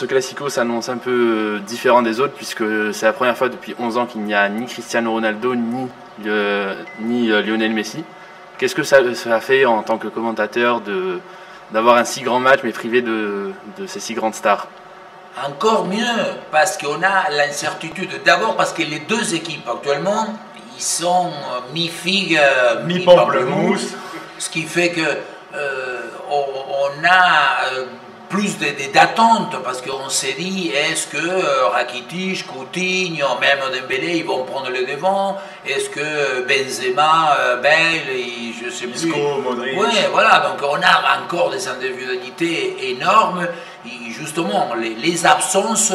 ce Classico s'annonce un peu différent des autres puisque c'est la première fois depuis 11 ans qu'il n'y a ni Cristiano Ronaldo ni Lionel Messi. Qu'est-ce que ça fait en tant que commentateur d'avoir un si grand match mais privé de ces si grandes stars? Encore mieux, parce qu'on a l'incertitude. D'abord parce que les deux équipes actuellement, ils sont mi-figue, mi-pamplemousse. Ce qui fait que on a plus d'attentes, parce qu'on s'est dit, est-ce que Rakitic, Coutinho, même Dembélé, ils vont prendre le devant? Est-ce que Benzema, Bale, je sais plus. Isco, Modric. Oui, voilà, donc on a encore des individualités énormes. Et justement, les absences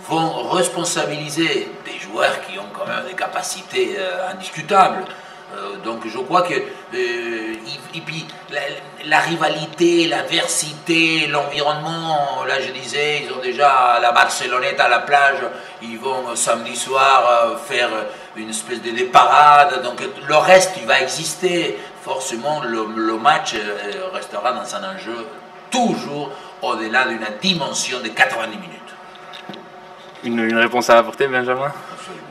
vont responsabiliser des joueurs qui ont quand même des capacités indiscutables. Donc je crois que et puis la rivalité, l'adversité, l'environnement, là je disais, ils ont déjà la Barcelonette à la plage, ils vont samedi soir faire une espèce de parade, donc le reste il va exister, forcément le match restera dans un enjeu toujours au-delà d'une dimension de 90 minutes. Une réponse à apporter, Benjamin?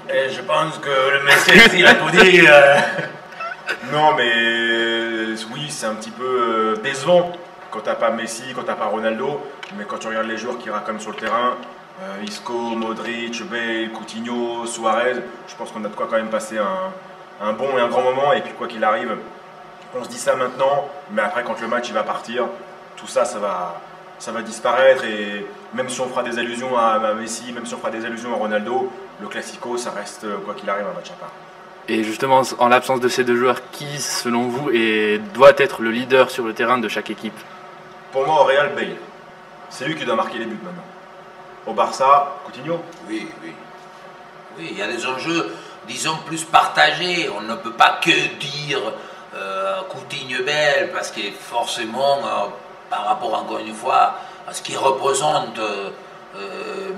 Et je pense que le monsieur il a tout dit. Non, mais oui, c'est un petit peu décevant quand t'as pas Messi, quand t'as pas Ronaldo, mais quand tu regardes les joueurs qui racontent sur le terrain, Isco, Modric, Bale, Coutinho, Suarez, je pense qu'on a de quoi quand même passer un bon et un grand moment. Et puis quoi qu'il arrive, on se dit ça maintenant, mais après quand le match il va partir, tout ça, ça va disparaître. Et même si on fera des allusions à Messi, même si on fera des allusions à Ronaldo, le Classico, ça reste quoi qu'il arrive un match à part. Et justement, en l'absence de ces deux joueurs, qui, selon vous, doit être le leader sur le terrain de chaque équipe? Pour moi, au Real, Bale. C'est lui qui doit marquer les buts maintenant. Au Barça, Coutinho. Oui, il y a des enjeux, disons, plus partagés. On ne peut pas que dire Coutinho, Bale, parce que forcément, par rapport, encore une fois, à ce qu'il représente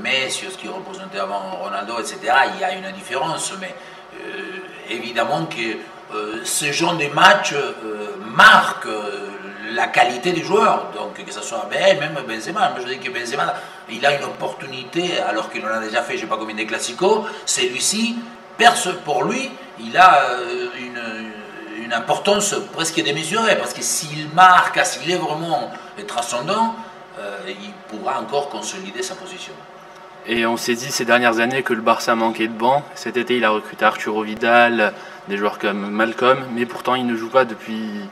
Messi, ce qu'il représentait avant Ronaldo, etc., il y a une différence, mais évidemment que ce genre de match marque la qualité des joueurs, donc que ce soit Bale, même Benzema. Moi je dis que Benzema, il a une opportunité, alors qu'il en a déjà fait je ne sais pas combien de classicos, celui-ci, pour lui, il a une importance presque démesurée, parce que s'il marque, s'il est vraiment transcendant, il pourra encore consolider sa position. Et on s'est dit ces dernières années que le Barça manquait de banc. Cet été, il a recruté Arturo Vidal, des joueurs comme Malcolm, mais pourtant il ne joue pas depuis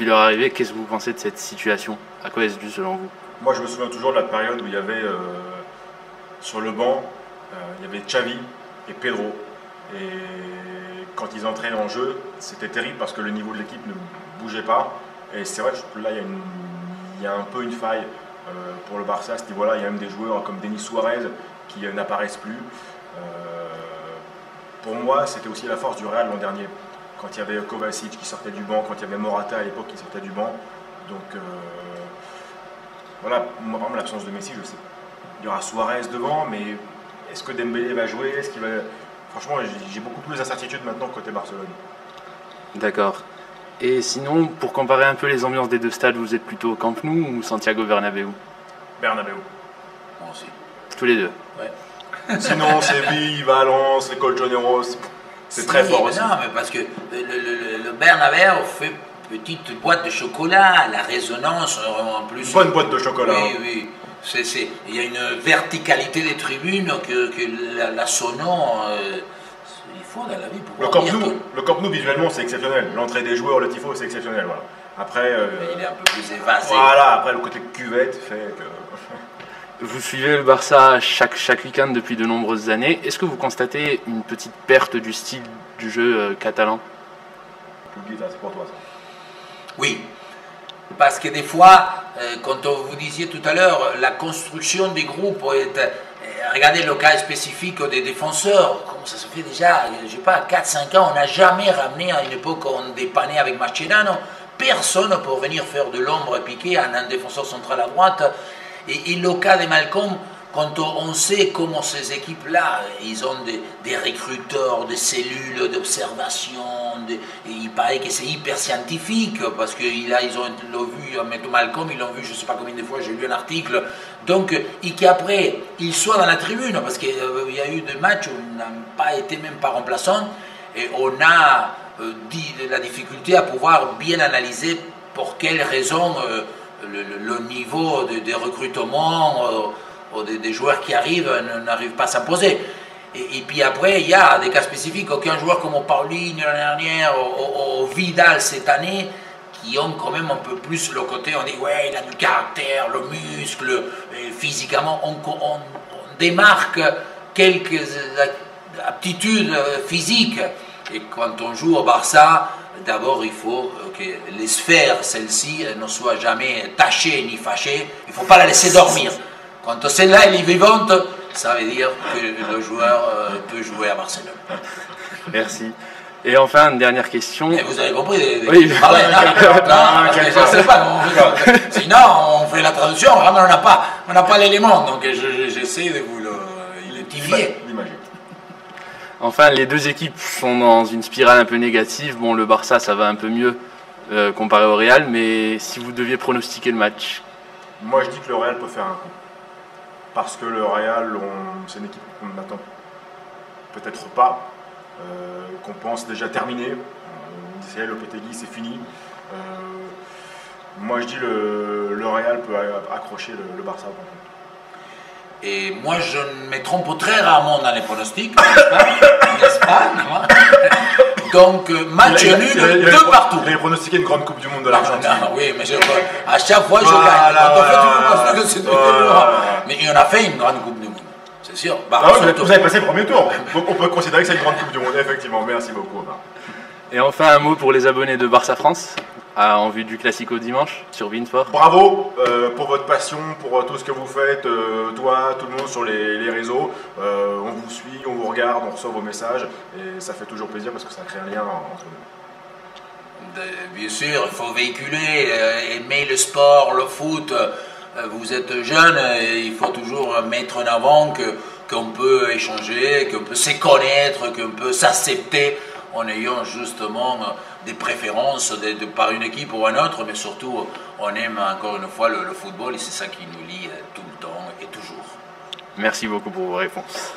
leur arrivée. Qu'est-ce que vous pensez de cette situation? À quoi est-ce dû selon vous? Moi, je me souviens toujours de la période où il y avait sur le banc, il y avait Xavi et Pedro. Et quand ils entraient en jeu, c'était terrible parce que le niveau de l'équipe ne bougeait pas. Et c'est vrai que là, il y a un peu une faille pour le Barça à ce niveau-là. Il y a même des joueurs comme Denis Suarez qui n'apparaissent plus. Pour moi, c'était aussi la force du Real l'an dernier. Quand il y avait Kovacic qui sortait du banc, quand il y avait Morata à l'époque qui sortait du banc. Donc voilà, moi par exemple l'absence de Messi, je sais. Il y aura Suarez devant, mais est-ce que Dembélé va jouer? Est-ce qu'il va... Franchement, j'ai beaucoup plus d'incertitude maintenant côté Barcelone. D'accord. Et sinon, pour comparer un peu les ambiances des deux stades, vous êtes plutôt au Camp Nou ou Santiago Bernabéu? Bernabéu. Moi aussi. Tous les deux. Ouais. Sinon, Séville, Valence, les Colchoneros, c'est très fort aussi. Non, mais parce que le Bernabéu fait petite boîte de chocolat, la résonance en plus. Bonne boîte de chocolat. Oui. Il y a une verticalité des tribunes que la sono, il faut dans la vie pouvoir le Camp Nou visuellement c'est exceptionnel. L'entrée des joueurs, le tifo c'est exceptionnel. Voilà. Après, il est un peu plus évasé. Voilà, après le côté cuvette fait que... Vous suivez le Barça chaque week-end depuis de nombreuses années. Est-ce que vous constatez une petite perte du style du jeu catalan? C'est pour toi ça. Oui, parce que des fois, quand vous disiez tout à l'heure, la construction des groupes, regardez le cas spécifique des défenseurs, comment ça se fait déjà, je ne sais pas, 4-5 ans, on n'a jamais ramené à une époque où on dépannait avec Mascherano, personne pour venir faire de l'ombre piquée à un défenseur central à droite. Et le cas de Malcolm, quand on sait comment ces équipes-là, ils ont des recruteurs, des cellules d'observation, monde, et il paraît que c'est hyper scientifique, parce qu'ils l'ont vu, M. Malcolm, ils l'ont vu, je ne sais pas combien de fois, j'ai lu un article, donc, et qu'après, il soit dans la tribune, parce qu'il y a eu des matchs où il n'a pas été même pas remplaçant, et on a dit la difficulté à pouvoir bien analyser pour quelles raisons le niveau de recrutement des joueurs qui arrivent n'arrive pas à s'imposer. Et puis après, il y a des cas spécifiques, aucun joueur comme Paulinho l'année dernière, au Vidal cette année, qui ont quand même un peu plus le côté, on dit ouais, il a du caractère, le muscle, physiquement, on démarque quelques aptitudes physiques. Et quand on joue au Barça, d'abord il faut que les sphères, celles-ci, ne soient jamais tachées ni fâchées, il ne faut pas la laisser dormir. Quand celle-là elle est vivante, ça veut dire que le joueur peut jouer à Barcelone. Merci. Et enfin, une dernière question. Et vous avez compris Oui. Parler, non, parce que je ne sais pas comment on fait. Sinon, on fait la traduction, vraiment, on n'a pas l'élément, donc j'essaie de vous le tiller. Enfin, les deux équipes sont dans une spirale un peu négative. Bon, le Barça, ça va un peu mieux comparé au Real, mais si vous deviez pronostiquer le match. Moi, je dis que le Real peut faire un coup. Parce que le Real, c'est une équipe qu'on n'attend peut-être pas, qu'on pense déjà terminée. On disait le Lopetegui, c'est fini. Moi, je dis le Real peut accrocher le Barça. Et moi, je me trompe très rarement dans les pronostics, n'est-ce pas? Donc, match nul, 2 partout. Il avait pronostiqué une grande Coupe du Monde de l'Argentine. Oui, mais à chaque fois, je gagne. Quand on fait tout le mais il en a fait une grande Coupe du Monde, c'est sûr. Vous avez passé le premier tour. Donc, on peut considérer que c'est une grande Coupe du Monde, effectivement. Merci beaucoup. Et enfin, un mot pour les abonnés de Barça France, en vue du Classico dimanche sur Beansport. Bravo pour votre passion, pour tout ce que vous faites, toi, tout le monde sur les réseaux. On vous suit, on vous regarde, on reçoit vos messages et ça fait toujours plaisir parce que ça crée un lien entre nous. Bien sûr, il faut véhiculer, aimer le sport, le foot. Vous êtes jeune, il faut toujours mettre en avant qu'on peut échanger, qu'on peut se connaître, qu'on peut s'accepter en ayant justement des préférences par une équipe ou une autre, mais surtout on aime encore une fois le football et c'est ça qui nous lie tout le temps et toujours. Merci beaucoup pour vos réponses.